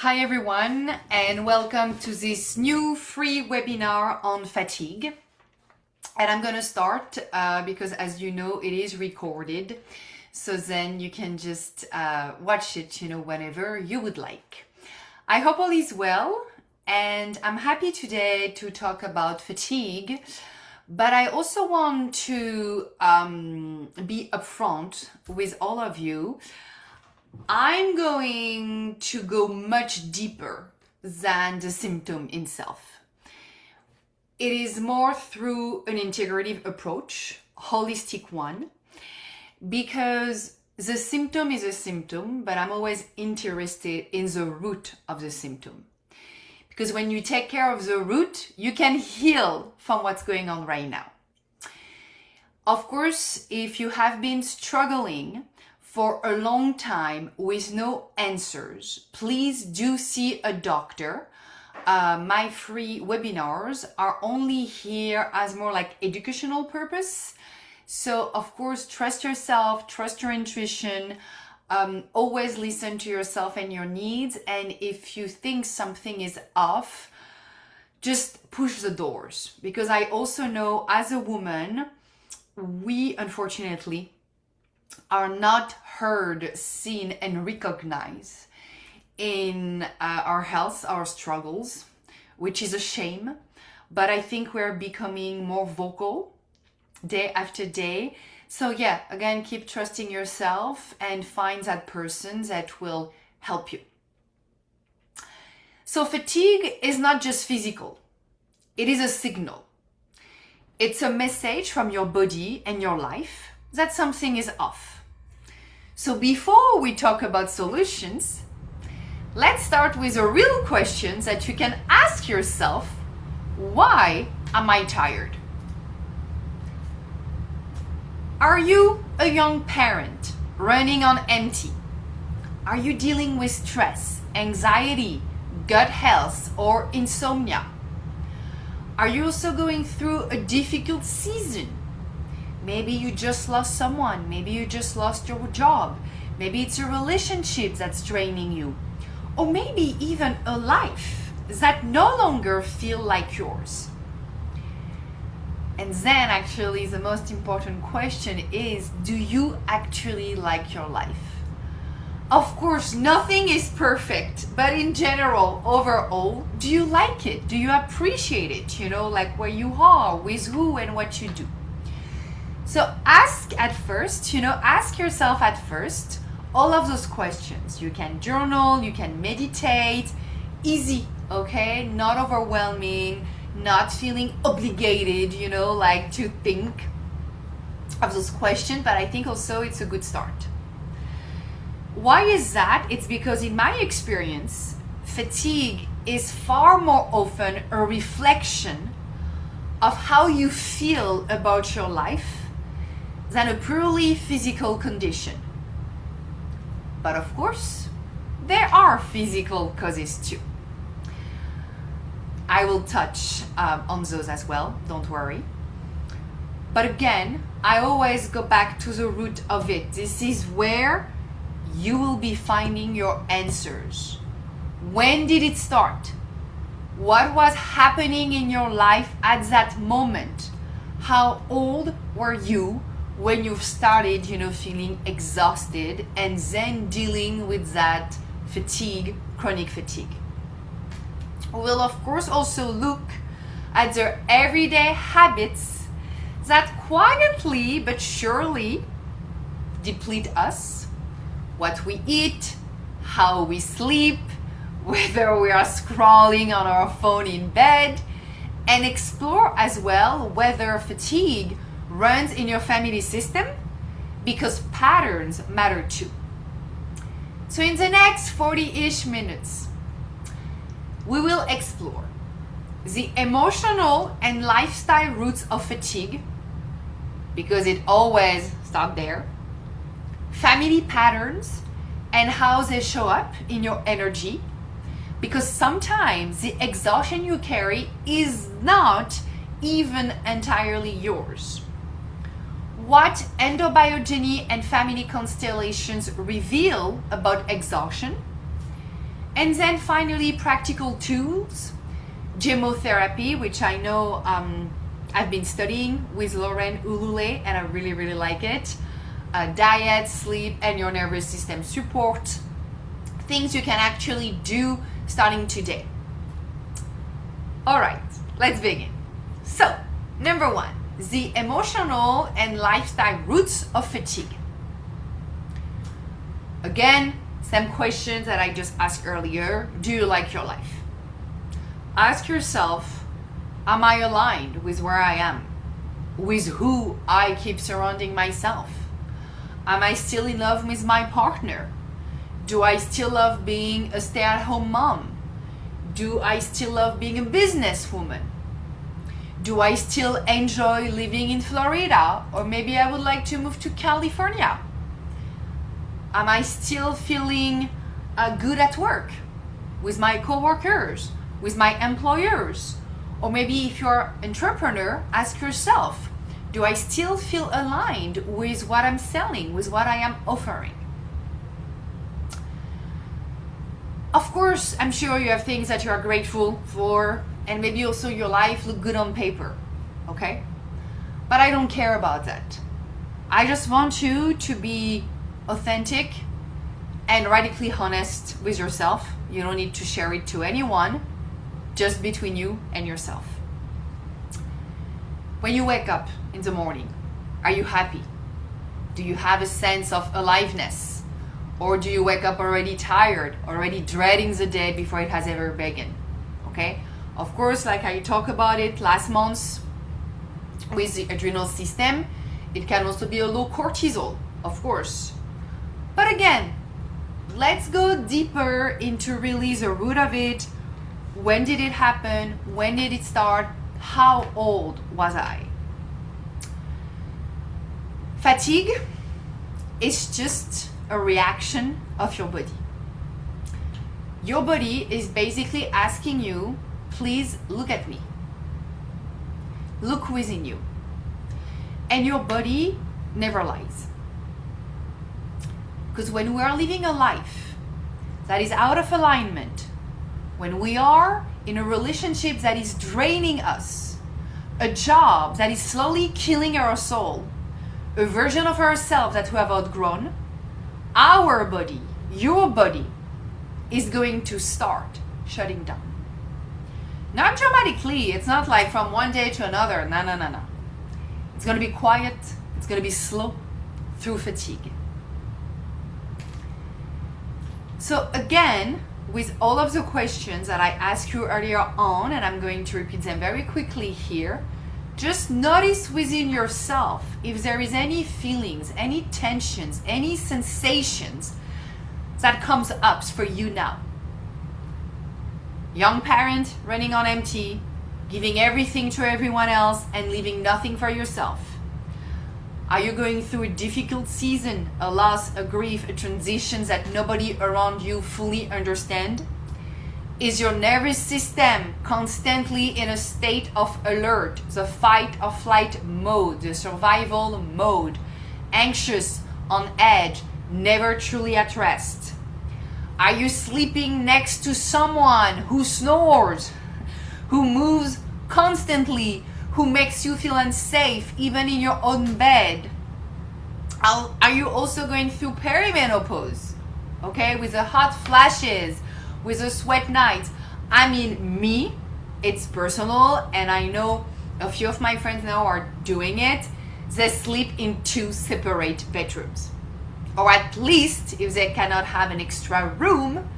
Hi everyone, and welcome to this new free webinar on fatigue. And I'm gonna start because, as you know, it is recorded, so then you can just watch it, whenever you would like. I hope all is well, and I'm happy today to talk about fatigue, but I also want to be upfront with all of you. I'm going to go much deeper than the symptom itself. It is more through an integrative approach, holistic one, because the symptom is a symptom, but I'm always interested in the root of the symptom. Because when you take care of the root, you can heal from what's going on right now. Of course, if you have been struggling for a long time with no answers, please do see a doctor. My free webinars are only here as more like educational purpose. So of course, trust yourself, trust your intuition, always listen to yourself and your needs. And if you think something is off, just push the doors. Because I also know as a woman, we unfortunately are not heard, seen, and recognized in our health, our struggles, which is a shame. But I think we're becoming more vocal day after day. So yeah, again, keep trusting yourself and find that person that will help you. So fatigue is not just physical. It is a signal. It's a message from your body and your life that something is off. So before we talk about solutions, let's start with a real question that you can ask yourself. Why am I tired? Are you a young parent running on empty? Are you dealing with stress, anxiety, gut health, or insomnia? Are you also going through a difficult season? Maybe you just lost someone. Maybe you just lost your job. Maybe it's a relationship that's draining you. Or maybe even a life that no longer feels like yours. And then actually the most important question is, do you actually like your life? Of course, nothing is perfect, but in general, overall, do you like it? Do you appreciate it? Like where you are, with who and what you do. So ask yourself at first all of those questions. You can journal, you can meditate, easy, okay? Not overwhelming, not feeling obligated, to think of those questions, but I think also it's a good start. Why is that? It's because in my experience, fatigue is far more often a reflection of how you feel about your life than a purely physical condition. But of course, there are physical causes too. I will touch on those as well, don't worry. But again, I always go back to the root of it. This is where you will be finding your answers. When did it start? What was happening in your life at that moment? How old were you when you started, feeling exhausted and then dealing with that fatigue, chronic fatigue? We'll of course also look at their everyday habits that quietly but surely deplete us, what we eat, how we sleep, whether we are scrolling on our phone in bed, and explore as well whether fatigue runs in your family system, because patterns matter too. So in the next 40-ish minutes, we will explore the emotional and lifestyle roots of fatigue, because it always starts there, family patterns and how they show up in your energy, because sometimes the exhaustion you carry is not even entirely yours. What endobiogeny and family constellations reveal about exhaustion, And then finally, practical tools. Gemmotherapy, which I know I've been studying with Lauren Ulule, and I really, really like it. Diet, sleep, and your nervous system support. Things you can actually do starting today. All right, let's begin. So, number one, the emotional and lifestyle roots of fatigue. Again, same questions that I just asked earlier. Do you like your life? Ask yourself, am I aligned with where I am? With who I keep surrounding myself? Am I still in love with my partner? Do I still love being a stay-at-home mom? Do I still love being a businesswoman? Do I still enjoy living in Florida? Or maybe I would like to move to California? Am I still feeling good at work with my coworkers, with my employers? Or maybe if you're an entrepreneur, ask yourself, do I still feel aligned with what I'm selling, with what I am offering? Of course, I'm sure you have things that you are grateful for, and maybe also your life look good on paper, okay? But I don't care about that. I just want you to be authentic and radically honest with yourself. You don't need to share it to anyone, just between you and yourself. When you wake up in the morning, are you happy? Do you have a sense of aliveness? Or do you wake up already tired, already dreading the day before it has ever begun? Okay? Of course, like I talked about it last month with the adrenal system, it can also be a low cortisol, of course. But again, let's go deeper into really the root of it. When did it happen? When did it start? How old was I? Fatigue is just a reaction of your body. Your body is basically asking you, please look at me. Look within you. And your body never lies. Because when we are living a life that is out of alignment, when we are in a relationship that is draining us, a job that is slowly killing our soul, a version of ourselves that we have outgrown, our body, your body, is going to start shutting down. Not dramatically. It's not like from one day to another. No. It's going to be quiet. It's going to be slow through fatigue. So again, with all of the questions that I asked you earlier on, and I'm going to repeat them very quickly here, just notice within yourself if there is any feelings, any tensions, any sensations that comes up for you now. Young parent running on empty, giving everything to everyone else and leaving nothing for yourself. Are you going through a difficult season, a loss, a grief, a transition that nobody around you fully understands? Is your nervous system constantly in a state of alert, the fight or flight mode, the survival mode, anxious, on edge, never truly at rest? Are you sleeping next to someone who snores, who moves constantly, who makes you feel unsafe even in your own bed? Are you also going through perimenopause, okay, with the hot flashes, with the sweat nights? I mean, me, it's personal, and I know a few of my friends now are doing it. They sleep in 2 separate bedrooms. Or at least, if they cannot have an extra room,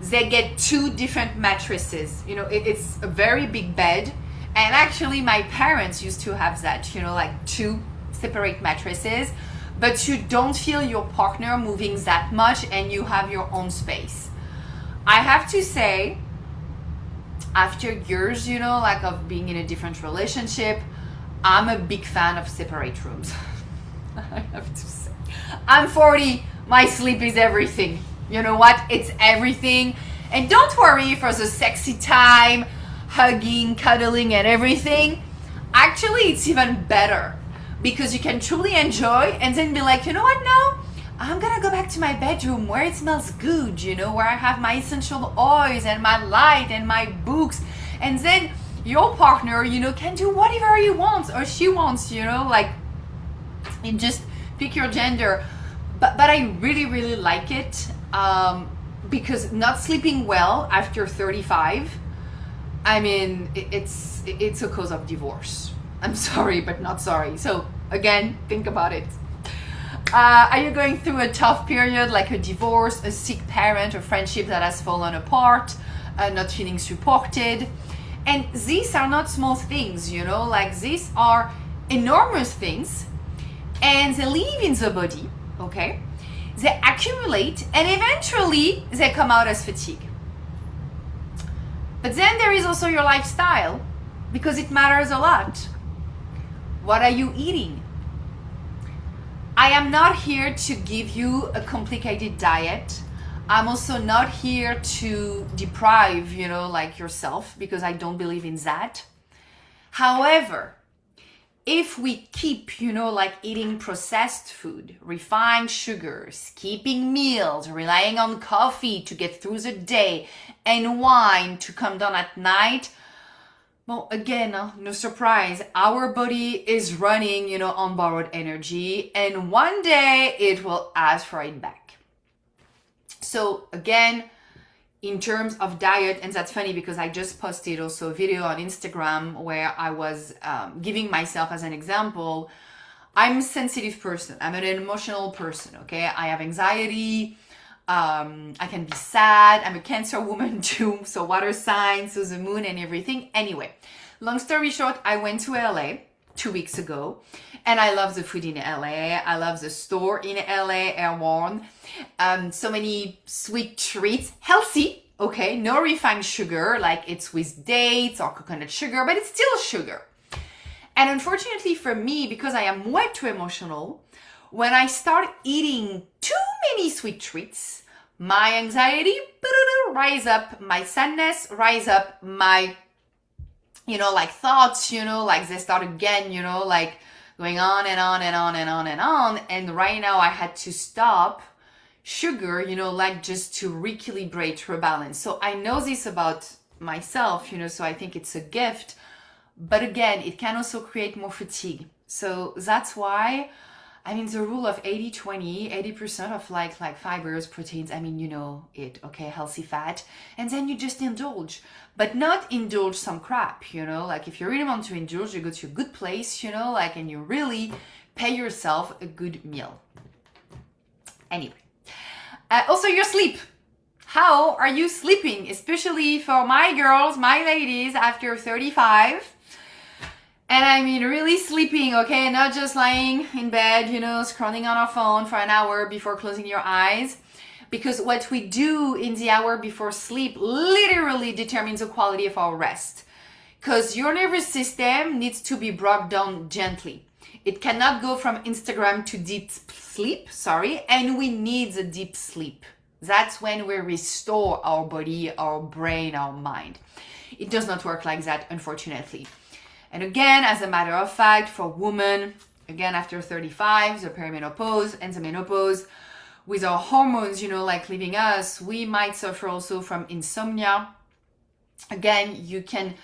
they get 2 different mattresses. You know, it's a very big bed. And actually, my parents used to have that, you know, like 2 separate mattresses. But you don't feel your partner moving that much, and you have your own space. I have to say, after years, you know, like of being in a different relationship, I'm a big fan of separate rooms. I have to say. I'm 40, my sleep is everything. You know what? It's everything. And don't worry for the sexy time, hugging, cuddling, and everything. Actually, it's even better because you can truly enjoy and then be like, you know what now? I'm gonna go back to my bedroom where it smells good, you know, where I have my essential oils and my light and my books. And then your partner, you know, can do whatever he wants or she wants, you know, like, and just pick your gender. But I really like it, because not sleeping well after 35, I mean, it's a cause of divorce. I'm sorry, but not sorry. So again, think about it. Are you going through a tough period like a divorce, a sick parent, a friendship that has fallen apart, not feeling supported? And these are not small things, you know, like these are enormous things, and they live in the body, okay? They accumulate and eventually they come out as fatigue. But then there is also your lifestyle, because it matters a lot. What are you eating? I am not here to give you a complicated diet. I'm also not here to deprive, you know, like yourself, because I don't believe in that. However, if we keep, you know, like eating processed food, refined sugar, skipping meals, relying on coffee to get through the day, and wine to come down at night, well, again, no surprise, our body is running, you know, on borrowed energy, and one day it will ask for it back. So again, in terms of diet, and that's funny because I just posted also a video on Instagram where I was giving myself as an example. I'm a sensitive person. I'm an emotional person, okay? I have anxiety. I can be sad. I'm a Cancer woman too, so water sign, so the moon and everything. Anyway, long story short, I went to LA 2 weeks ago, and I love the food in LA. I love the store in LA, Airborne. So many sweet treats, healthy, okay, no refined sugar, like it's with dates or coconut sugar, but it's still sugar. And unfortunately for me, because I am way too emotional, when I start eating too many sweet treats, my anxiety rise up, my sadness rise up, my, you know, like thoughts, you know, like they start again, you know, like going on and on and on and on and on. And right now I had to stop sugar, you know, like just to recalibrate, rebalance. So I know this about myself, you know, so I think it's a gift. But again, it can also create more fatigue. So that's why, I mean, the rule of 80-20, 80% of like fibers, proteins, I mean, you know it, okay, healthy fat. And then you just indulge, but not indulge some crap, you know, like if you really want to indulge, you go to a good place, you know, like, and you really pay yourself a good meal. Anyway. Also your sleep. How are you sleeping? Especially for my girls, my ladies after 35. And I mean really sleeping, okay? Not just lying in bed, you know, scrolling on our phone for an hour before closing your eyes. Because what we do in the hour before sleep literally determines the quality of our rest. Because your nervous system needs to be brought down gently. It cannot go from Instagram to deep sleep, and we need the deep sleep. That's when we restore our body, our brain, our mind. It does not work like that, unfortunately. And again, as a matter of fact, for women, again, after 35, the perimenopause and the menopause, with our hormones, you know, like leaving us, we might suffer also from insomnia. Again, you can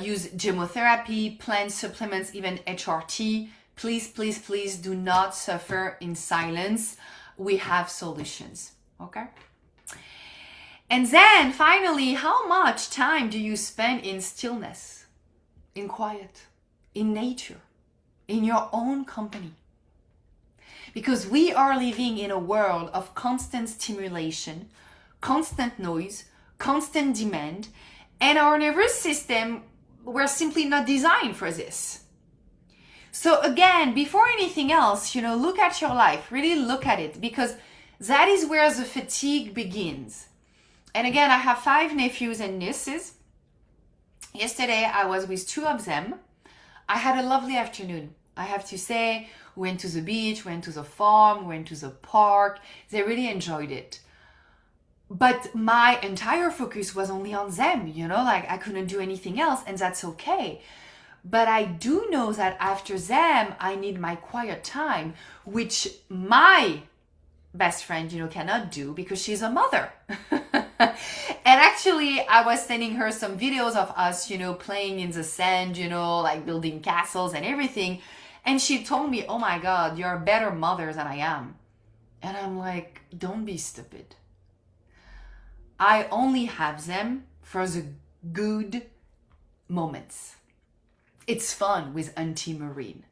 use Gemmotherapy, plant supplements, even HRT. Please do not suffer in silence. We have solutions, okay? And then finally, how much time do you spend in stillness, in quiet, in nature, in your own company? Because we are living in a world of constant stimulation, constant noise, constant demand, and our nervous system, we're simply not designed for this. So again, before anything else, you know, look at your life, really look at it, because that is where the fatigue begins. And again, I have 5 nephews and nieces. Yesterday, I was with 2 of them. I had a lovely afternoon. I have to say, we went to the beach, went to the farm, went to the park. They really enjoyed it. But my entire focus was only on them, you know, like I couldn't do anything else, and that's okay. But I do know that after them, I need my quiet time, which my best friend, cannot do because she's a mother. And actually, I was sending her some videos of us, playing in the sand, like building castles and everything. And she told me, oh my God, you're a better mother than I am. And I'm like, don't be stupid. I only have them for the good moments. It's fun with Auntie Marine.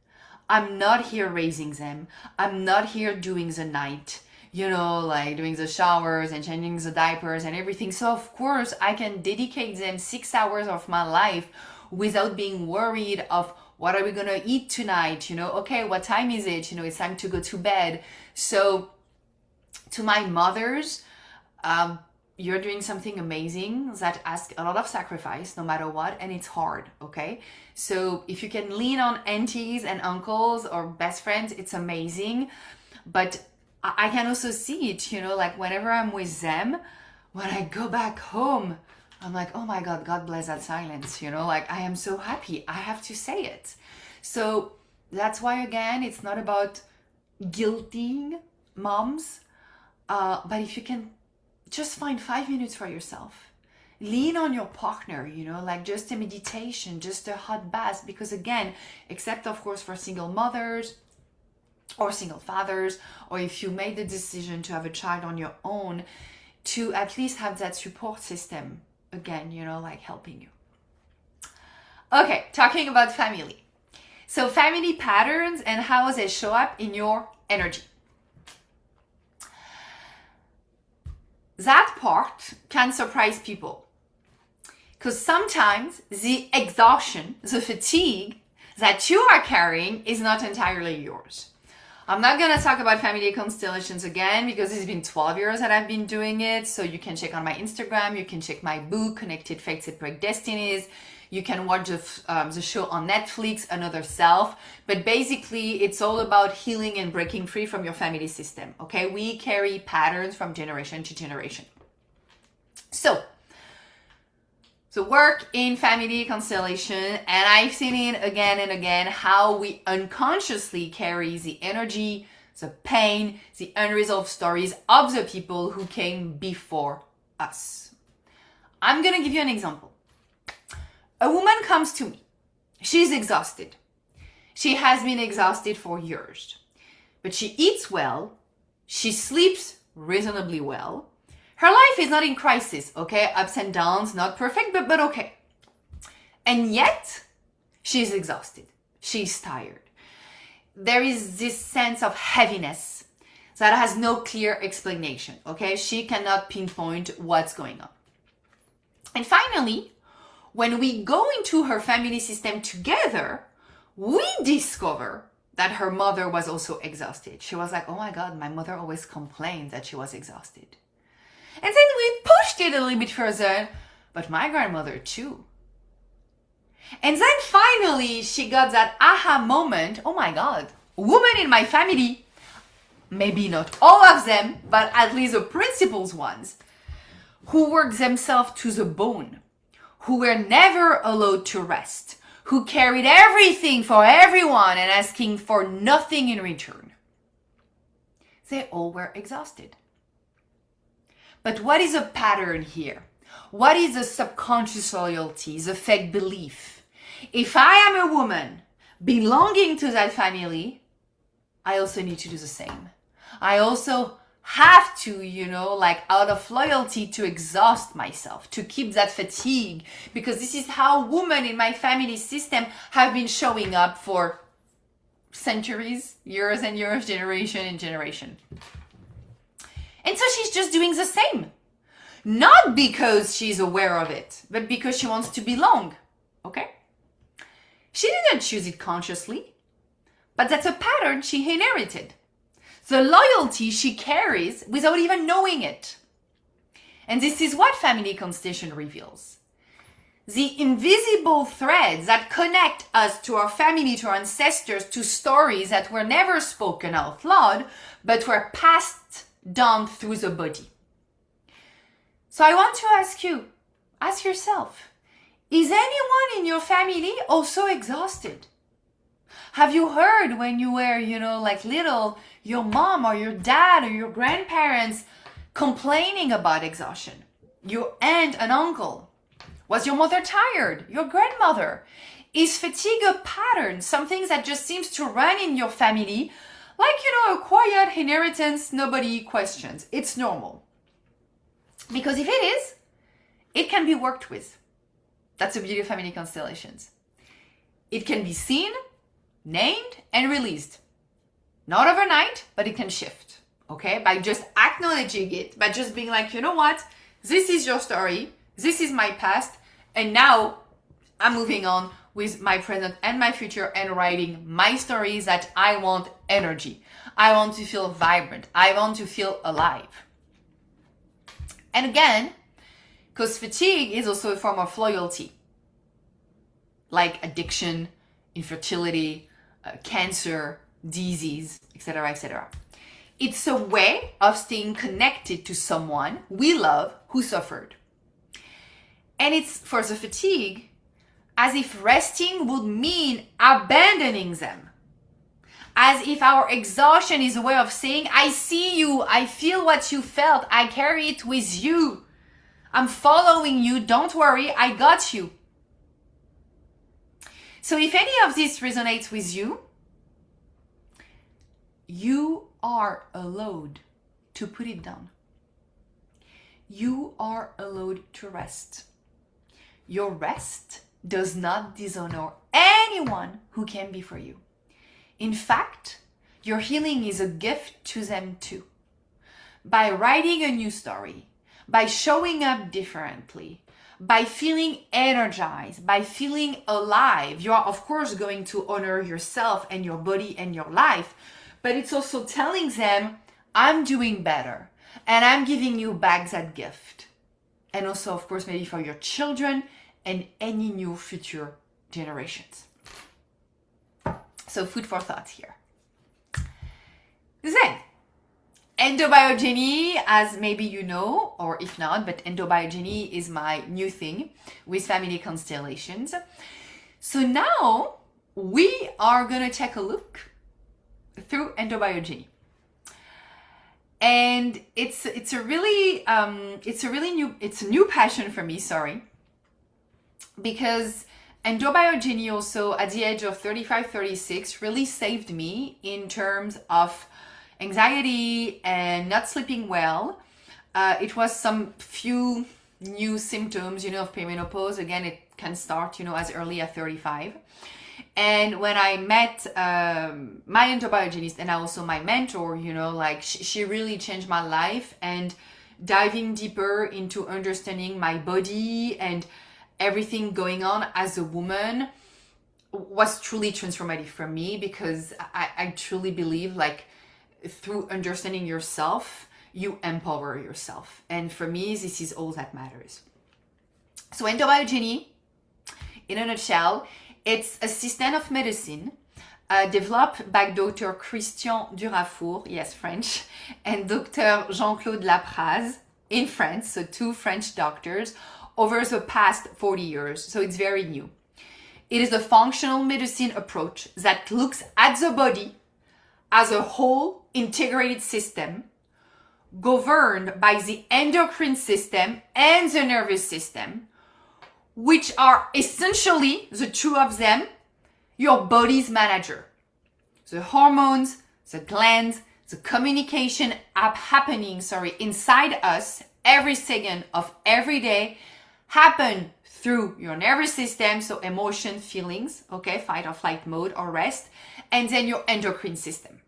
I'm not here raising them. I'm not here doing the night, like doing the showers and changing the diapers and everything. So of course I can dedicate them 6 hours of my life without being worried of what are we going to eat tonight? Okay, what time is it? It's time to go to bed. So to my mothers, you're doing something amazing that asks a lot of sacrifice no matter what, and it's hard, okay? So if you can lean on aunties and uncles or best friends, it's amazing. But I can also see it, like whenever I'm with them, when I go back home, I'm like, oh my God, God bless that silence, like I am so happy. I have to say it. So that's why, again, it's not about guilting moms, but if you can just find 5 minutes for yourself. Lean on your partner, like just a meditation, just a hot bath. Because again, except of course for single mothers or single fathers, or if you made the decision to have a child on your own, to at least have that support system, again, like helping you. Okay, talking about family. So family patterns and how they show up in your energy. That part can surprise people because sometimes the exhaustion, the fatigue that you are carrying is not entirely yours. I'm not going to talk about family constellations again because it's been 12 years that I've been doing it. So you can check on my Instagram, you can check my book, Connected Fates and Break Destinies. You can watch the show on Netflix, Another Self. But basically, it's all about healing and breaking free from your family system. Okay, we carry patterns from generation to generation. So work in family constellation, and I've seen it again and again how we unconsciously carry the energy, the pain, the unresolved stories of the people who came before us. I'm gonna give you an example. A woman comes to me. She's exhausted. She has been exhausted for years. But she eats well. She sleeps reasonably well. Her life is not in crisis, okay? Ups and downs, not perfect, but okay. And yet, she's exhausted. She's tired. There is this sense of heaviness that has no clear explanation, okay? She cannot pinpoint what's going on. And finally, when we go into her family system together, we discover that her mother was also exhausted. She was like, oh my God, my mother always complained that she was exhausted. And then we pushed it a little bit further, but my grandmother too. And then finally, she got that aha moment. Oh my God, women in my family, maybe not all of them, but at least the principal ones, who work themselves to the bone, who were never allowed to rest, who carried everything for everyone and asking for nothing in return. They all were exhausted. But what is a pattern here? What is the subconscious loyalty, the fake belief? If I am a woman belonging to that family, I also need to do the same. I also have to, like out of loyalty to exhaust myself, to keep that fatigue, because this is how women in my family system have been showing up for centuries, years and years, generation and generation. And so she's just doing the same. Not because she's aware of it, but because she wants to belong, okay? She didn't choose it consciously, but that's a pattern she inherited. The loyalty she carries without even knowing it. And this is what family constellation reveals. The invisible threads that connect us to our family, to our ancestors, to stories that were never spoken out loud, but were passed down through the body. So I want to ask yourself, is anyone in your family also exhausted? Have you heard when you were, like little, your mom or your dad or your grandparents complaining about exhaustion? Your aunt and uncle? Was your mother tired? Your grandmother? Is fatigue a pattern? Something that just seems to run in your family, like, a quiet inheritance nobody questions. It's normal. Because if it is, it can be worked with. That's the beauty of family constellations. It can be seen, named, and released. Not overnight, but it can shift, okay? By just acknowledging it, by just being like, you know what? This is your story. This is my past. And now I'm moving on with my present and my future and writing my stories that I want energy. I want to feel vibrant. I want to feel alive. And again, because fatigue is also a form of loyalty, like addiction, infertility, cancer, disease, etc., etc. It's a way of staying connected to someone we love who suffered. And it's for the fatigue as if resting would mean abandoning them. As if our exhaustion is a way of saying, I see you, I feel what you felt, I carry it with you. I'm following you, don't worry, I got you. So if any of this resonates with you, you are allowed to put it down. You are allowed to rest. Your rest does not dishonor anyone who can be for you. In fact, your healing is a gift to them too. By writing a new story, by showing up differently, by feeling energized, by feeling alive, you are of course going to honor yourself and your body and your life, but it's also telling them, I'm doing better and I'm giving you back that gift. And also, of course, maybe for your children and any new future generations. So food for thought here. Then, endobiogeny, as maybe you know, or if not, but endobiogeny is my new thing with family constellations. So now we are going to take a look through endobiogeny. And it's a new passion for me, because endobiogeny also at the age of 35, 36 really saved me in terms of anxiety and not sleeping well. It was some few new symptoms, of perimenopause. Again, it can start, as early as 35. And when I met my endobiologist and also my mentor, she really changed my life, and diving deeper into understanding my body and everything going on as a woman was truly transformative for me, because I truly believe through understanding yourself, you empower yourself. And for me, this is all that matters. So endobiogeny, in a nutshell, it's a system of medicine developed by Dr. Christian Durafour, yes, French, and Dr. Jean-Claude Lapraz in France, so two French doctors, over the past 40 years. So it's very new. It is a functional medicine approach that looks at the body as a whole integrated system governed by the endocrine system and the nervous system, which are essentially, the two of them, your body's manager. The hormones, the glands, the communication happening inside us every second of every day happen through your nervous system, so emotion, feelings, okay, fight or flight mode or rest, and then your endocrine system.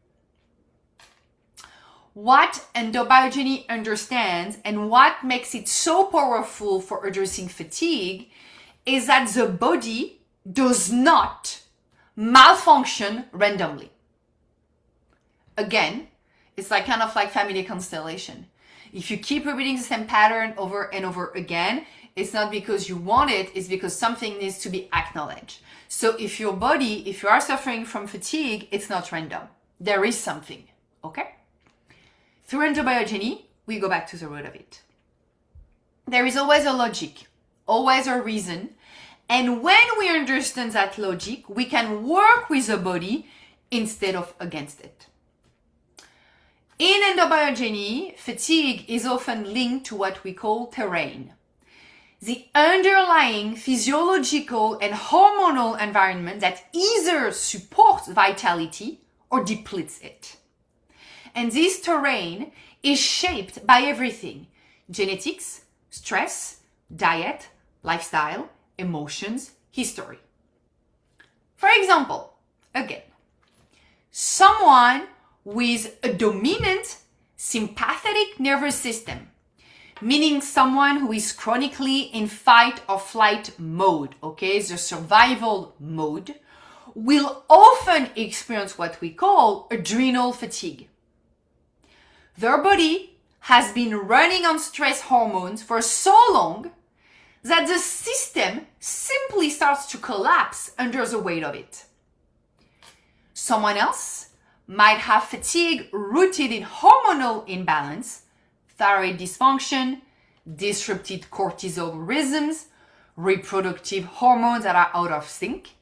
What endobiogeny understands and what makes it so powerful for addressing fatigue is that the body does not malfunction randomly. Again, it's kind of like family constellation. If you keep repeating the same pattern over and over again, it's not because you want it, it's because something needs to be acknowledged. So if you are suffering from fatigue, it's not random. There is something, okay? Through endobiogeny, we go back to the root of it. There is always a logic, always a reason, And when we understand that logic, we can work with the body instead of against it. In endobiogeny, fatigue is often linked to what we call terrain, the underlying physiological and hormonal environment that either supports vitality or depletes it. And this terrain is shaped by everything: genetics, stress, diet, lifestyle, emotions, history. For example, again, someone with a dominant sympathetic nervous system, meaning someone who is chronically in fight or flight mode, okay, the survival mode, will often experience what we call adrenal fatigue. Their body has been running on stress hormones for so long that the system simply starts to collapse under the weight of it. Someone else might have fatigue rooted in hormonal imbalance, thyroid dysfunction, disrupted cortisol rhythms, reproductive hormones that are out of sync.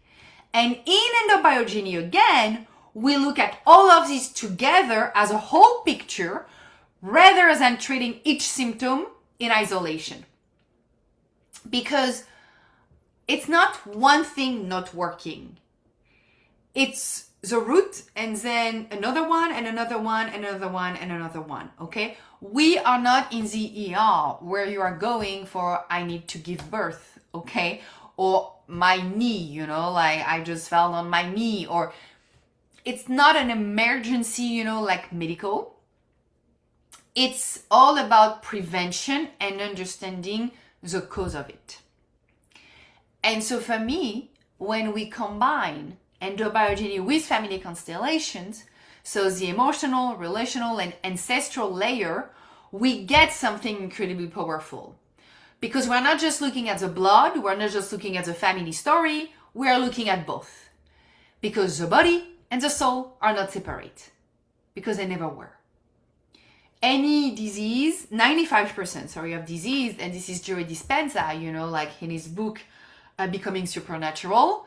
And in endobiogeny again, we look at all of these together as a whole picture rather than treating each symptom in isolation. Because it's not one thing not working. It's the root and then another one and another one and another one and another one, okay? We are not in the ER where you are going for, I need to give birth, okay? Or my knee, like I just fell on my knee, or it's not an emergency, like medical. It's all about prevention and understanding the cause of it. And so for me, when we combine endobiogeny with family constellations, so the emotional, relational, and ancestral layer, we get something incredibly powerful. Because we're not just looking at the blood, we're not just looking at the family story, we are looking at both. Because the body and the soul are not separate. Because they never were. Any disease, 95% of disease, and this is Joe Dispenza, like in his book, Becoming Supernatural,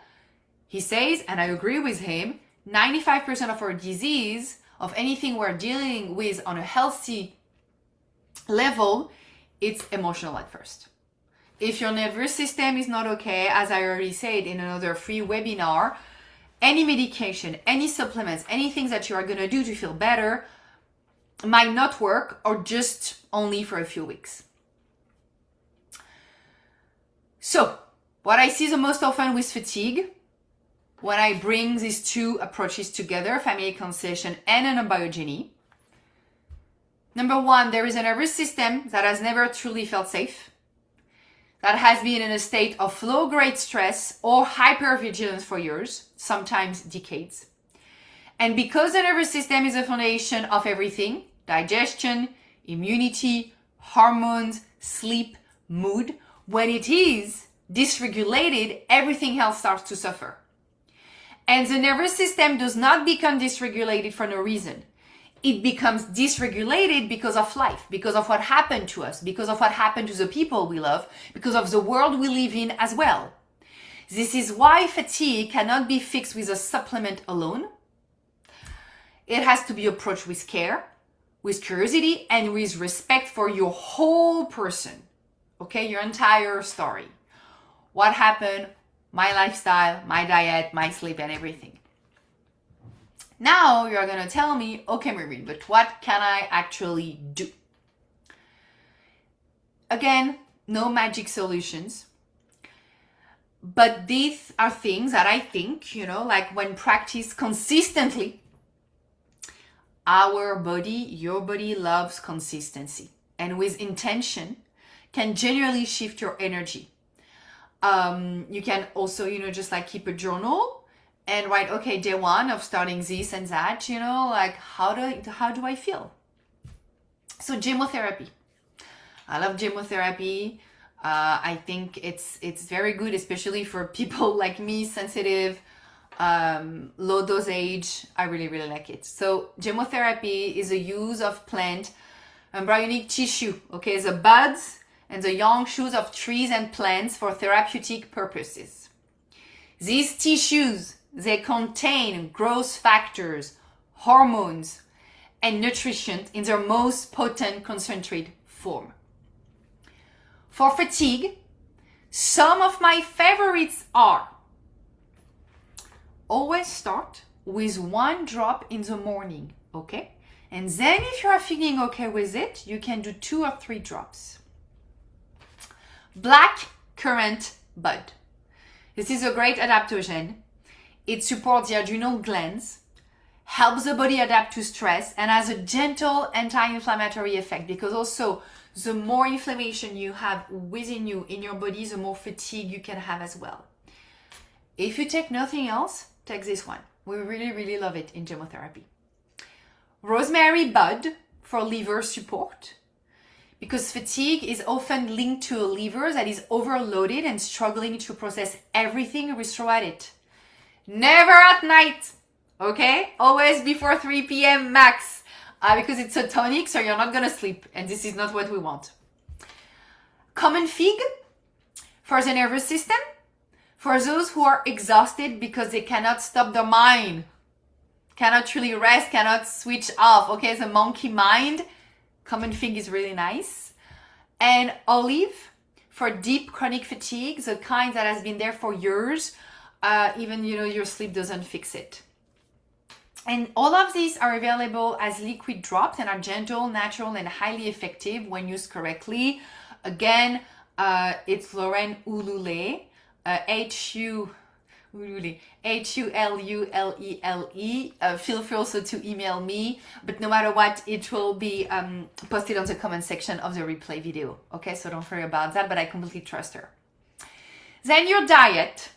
he says, and I agree with him, 95% of our disease, of anything we're dealing with on a healthy level, it's emotional at first. If your nervous system is not okay, as I already said in another free webinar, any medication, any supplements, anything that you are going to do to feel better might not work, or just only for a few weeks. So, what I see the most often with fatigue, when I bring these two approaches together, family constellation and endobiogeny, number one, there is a nervous system that has never truly felt safe, that has been in a state of low-grade stress or hypervigilance for years, sometimes decades. And because the nervous system is the foundation of everything, digestion, immunity, hormones, sleep, mood, when it is dysregulated, everything else starts to suffer. And the nervous system does not become dysregulated for no reason. It becomes dysregulated because of life, because of what happened to us, because of what happened to the people we love, because of the world we live in as well. This is why fatigue cannot be fixed with a supplement alone. It has to be approached with care, with curiosity, and with respect for your whole person. Okay, your entire story. What happened, my lifestyle, my diet, my sleep, and everything. Now you're going to tell me, okay, Maureen, but what can I actually do? Again, no magic solutions. But these are things that I think, like when practiced consistently, our body, your body loves consistency. And with intention, can genuinely shift your energy. You can also, just like keep a journal and write, okay, day one of starting this and that, like how do I feel? So Gemmotherapy. I love Gemmotherapy. I think it's very good, especially for people like me, sensitive, low dosage. I really, really like it. So Gemmotherapy is a use of plant embryonic tissue, okay, the buds and the young shoots of trees and plants for therapeutic purposes. These tissues, they contain growth factors, hormones, and nutrition in their most potent concentrated form. For fatigue, some of my favorites are: always start with 1 drop in the morning, okay? And then if you are feeling okay with it, you can do 2 or 3 drops. Black currant bud. This is a great adaptogen. It supports the adrenal glands, helps the body adapt to stress, and has a gentle anti-inflammatory effect, because also the more inflammation you have within you, in your body, the more fatigue you can have as well. If you take nothing else, take this one. We really, really love it in Gemmotherapy. Rosemary bud for liver support, because fatigue is often linked to a liver that is overloaded and struggling to process everything we throw at it. Never at night, okay? Always before 3 p.m. max, because it's a tonic, so you're not gonna sleep, and this is not what we want. Common fig for the nervous system, for those who are exhausted because they cannot stop their mind, cannot really rest, cannot switch off, okay? The monkey mind, common fig is really nice. And olive for deep chronic fatigue, the kind that has been there for years, even your sleep doesn't fix it. And all of these are available as liquid drops and are gentle, natural, and highly effective when used correctly. Again, it's Lauren Hulule, Hululele. Feel free also to email me, but no matter what, it will be posted on the comment section of the replay video. Okay, so don't worry about that, but I completely trust her. Then your diet.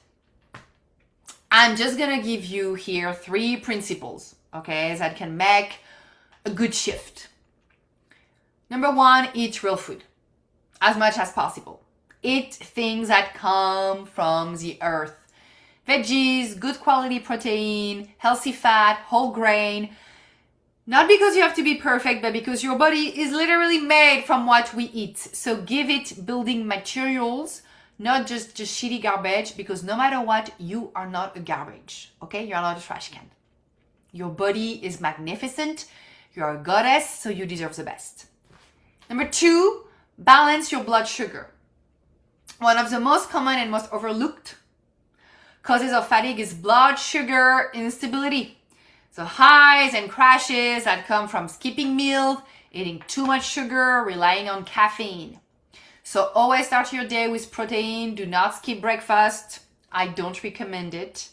I'm just gonna give you here 3 principles, okay, that can make a good shift. Number 1, eat real food as much as possible. Eat things that come from the earth. Veggies, good quality protein, healthy fat, whole grain. Not because you have to be perfect, but because your body is literally made from what we eat. So give it building materials, not just shitty garbage, because no matter what, you are not a garbage, okay? You're not a trash can. Your body is magnificent. You're a goddess, so you deserve the best. Number 2, balance your blood sugar. One of the most common and most overlooked causes of fatigue is blood sugar instability. So highs and crashes that come from skipping meals, eating too much sugar, relying on caffeine. So always start your day with protein. Do not skip breakfast. I don't recommend it.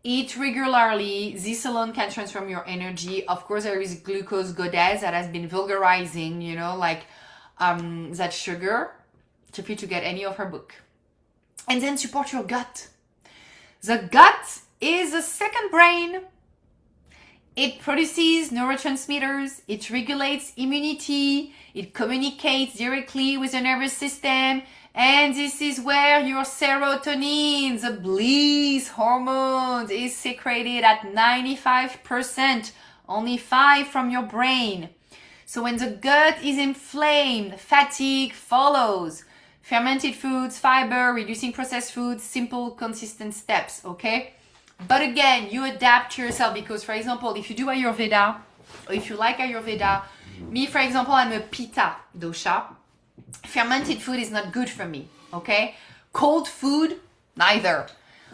Eat regularly. This alone can transform your energy. Of course, there is glucose goddess that has been vulgarizing, that sugar. Feel free to get any of her book. And then support your gut. The gut is the second brain. It produces neurotransmitters. It regulates immunity. It communicates directly with the nervous system. And this is where your serotonin, the bliss hormone, is secreted at 95%. Only 5% from your brain. So when the gut is inflamed, fatigue follows. Fermented foods, fiber, reducing processed foods, simple, consistent steps, okay? But again, you adapt to yourself, because, for example, if you do Ayurveda, or if you like Ayurveda, me, for example, I'm a Pitta dosha. Fermented food is not good for me, okay? Cold food, neither.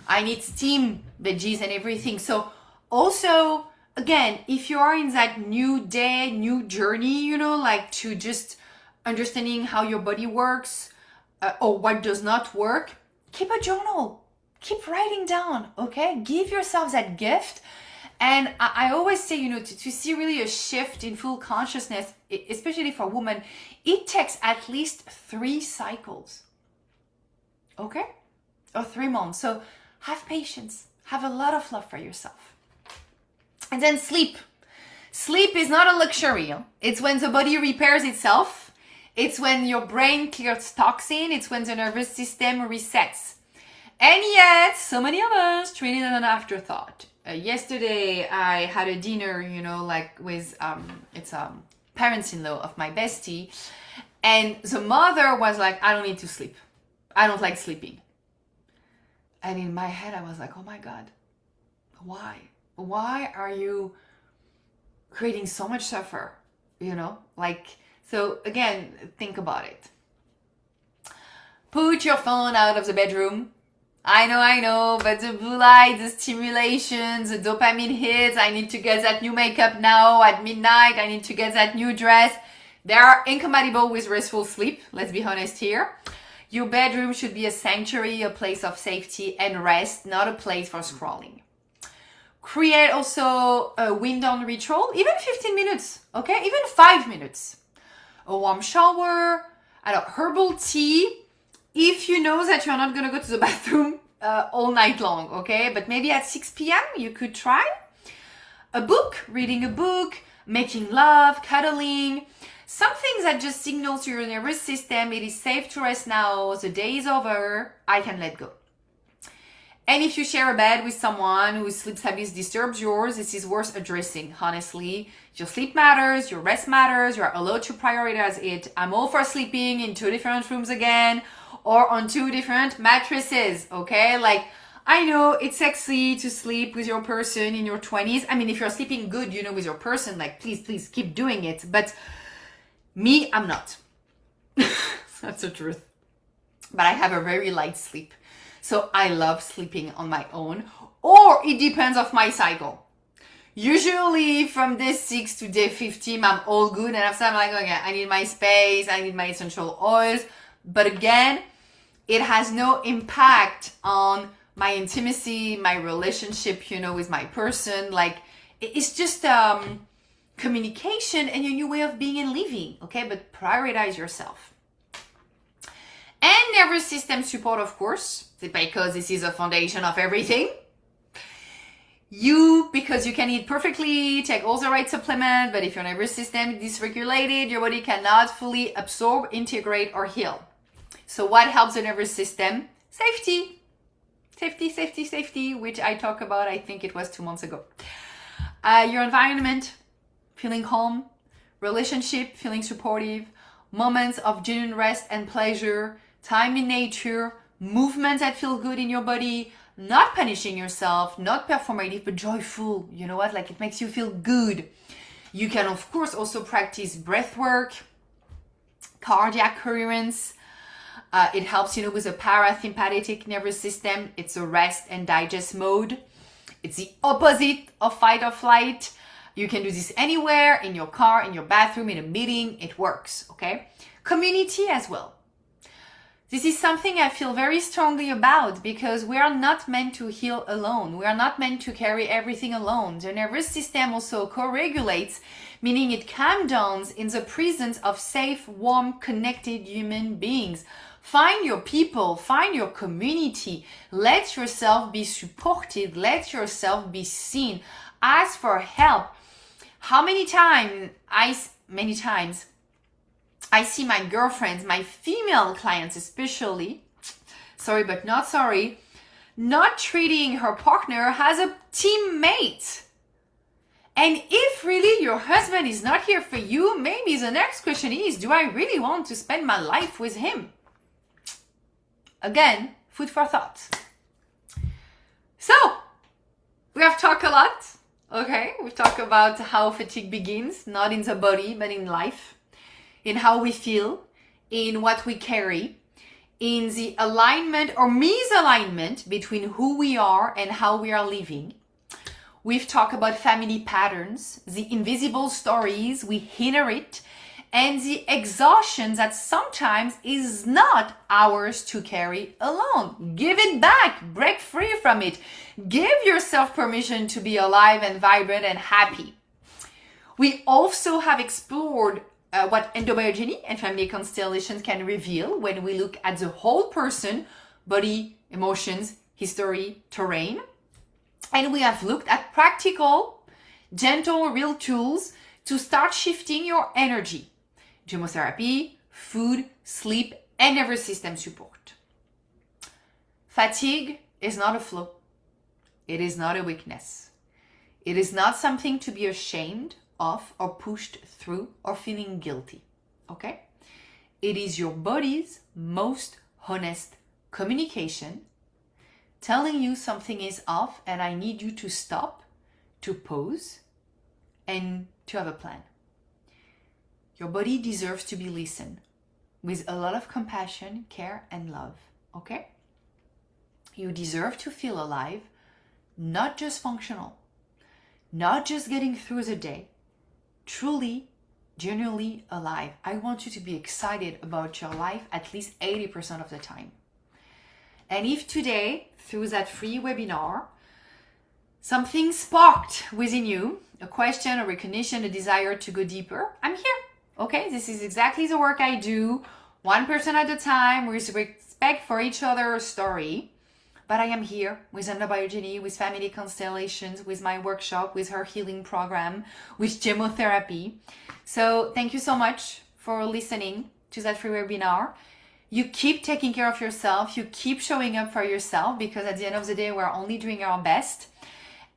I need steamed veggies and everything. So also, again, if you are in that new day, new journey, to just understanding how your body works, or what does not work, keep a journal. Keep writing down, okay? Give yourself that gift. And I always say, to see really a shift in full consciousness, especially for women, it takes at least 3 cycles, okay? Or 3 months. So have patience. Have a lot of love for yourself. And then sleep. Sleep is not a luxury. It's when the body repairs itself. It's when your brain clears toxin. It's when the nervous system resets. And yet, so many of us treat it as an afterthought. Yesterday, I had a dinner, with, it's parents-in-law of my bestie. And the mother was like, I don't need to sleep. I don't like sleeping. And in my head, I was like, oh my God, why? Why are you creating so much suffer? So again, think about it. Put your phone out of the bedroom. I know, but the blue light, the stimulation, the dopamine hits, I need to get that new makeup now at midnight, I need to get that new dress. They are incompatible with restful sleep, let's be honest here. Your bedroom should be a sanctuary, a place of safety and rest, not a place for scrolling. Create also a wind down ritual, even 15 minutes, okay? Even 5 minutes. A warm shower, herbal tea, if you know that you're not going to go to the bathroom all night long, okay? But maybe at 6 p.m. you could try. A book, reading a book, making love, cuddling, something that just signals to your nervous system, it is safe to rest now, the day is over, I can let go. And if you share a bed with someone whose sleep habits disturbs yours, this is worth addressing, honestly. Your sleep matters, your rest matters, you're allowed to prioritize it. I'm all for sleeping in 2 different rooms again, or on 2 different mattresses, okay? I know it's sexy to sleep with your person in your 20s. I mean, if you're sleeping good, with your person, please keep doing it. But me, I'm not. That's the truth. But I have a very light sleep. So I love sleeping on my own, or it depends of my cycle. Usually from day 6 to day 15, I'm all good. And after I'm like, okay, I need my space, I need my essential oils. But again, it has no impact on my intimacy, my relationship, with my person. It's just communication and your new way of being and living, okay? But prioritize yourself. And nervous system support, of course, because this is a foundation of everything. Because you can eat perfectly, take all the right supplements, but if your nervous system is dysregulated, your body cannot fully absorb, integrate, or heal. So what helps the nervous system? Safety. Safety, which I talked about, I think it was 2 months ago. Your environment, feeling calm, relationship, feeling supportive, moments of genuine rest and pleasure, time in nature, movements that feel good in your body, not punishing yourself, not performative, but joyful. You know what? It makes you feel good. You can, of course, also practice breath work, cardiac coherence. It helps, with the parasympathetic nervous system. It's a rest and digest mode. It's the opposite of fight or flight. You can do this anywhere, in your car, in your bathroom, in a meeting. It works, okay? Community as well. This is something I feel very strongly about because we are not meant to heal alone. We are not meant to carry everything alone. The nervous system also co-regulates, meaning it calms down in the presence of safe, warm, connected human beings. Find your people, find your community. Let yourself be supported. Let yourself be seen. Ask for help. How many times I see my girlfriends, my female clients especially, sorry but not sorry, not treating her partner as a teammate. And if really your husband is not here for you, maybe the next question is, do I really want to spend my life with him? Again, food for thought. So, we have talked a lot, okay? We've talked about how fatigue begins, not in the body, but in life. In how we feel, in what we carry, in the alignment or misalignment between who we are and how we are living. We've talked about family patterns, the invisible stories we inherit, and the exhaustion that sometimes is not ours to carry alone. Give it back, break free from it. Give yourself permission to be alive and vibrant and happy. We also have explored what endobiogeny and family constellations can reveal when we look at the whole person, body, emotions, history, terrain. And we have looked at practical, gentle, real tools to start shifting your energy. Gemmotherapy, food, sleep, and nervous system support. Fatigue is not a flaw. It is not a weakness. It is not something to be ashamed of or pushed through or feeling guilty, okay? It is your body's most honest communication telling you something is off and I need you to stop, to pause, and to have a plan. Your body deserves to be listened with a lot of compassion, care, and love, okay? You deserve to feel alive, not just functional, not just getting through the day, truly, genuinely alive. I want you to be excited about your life at least 80% of the time. And if today, through that free webinar, something sparked within you, a question, a recognition, a desire to go deeper, I'm here. Okay, this is exactly the work I do, one person at a time, with respect for each other's story. But I am here with endobiogeny, with family constellations, with my workshop, with her healing program, with Gemmotherapy. So thank you so much for listening to that free webinar. You keep taking care of yourself. You keep showing up for yourself, because at the end of the day, we're only doing our best.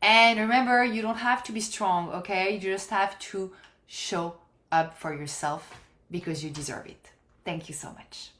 And remember, you don't have to be strong, okay? You just have to show up for yourself because you deserve it. Thank you so much.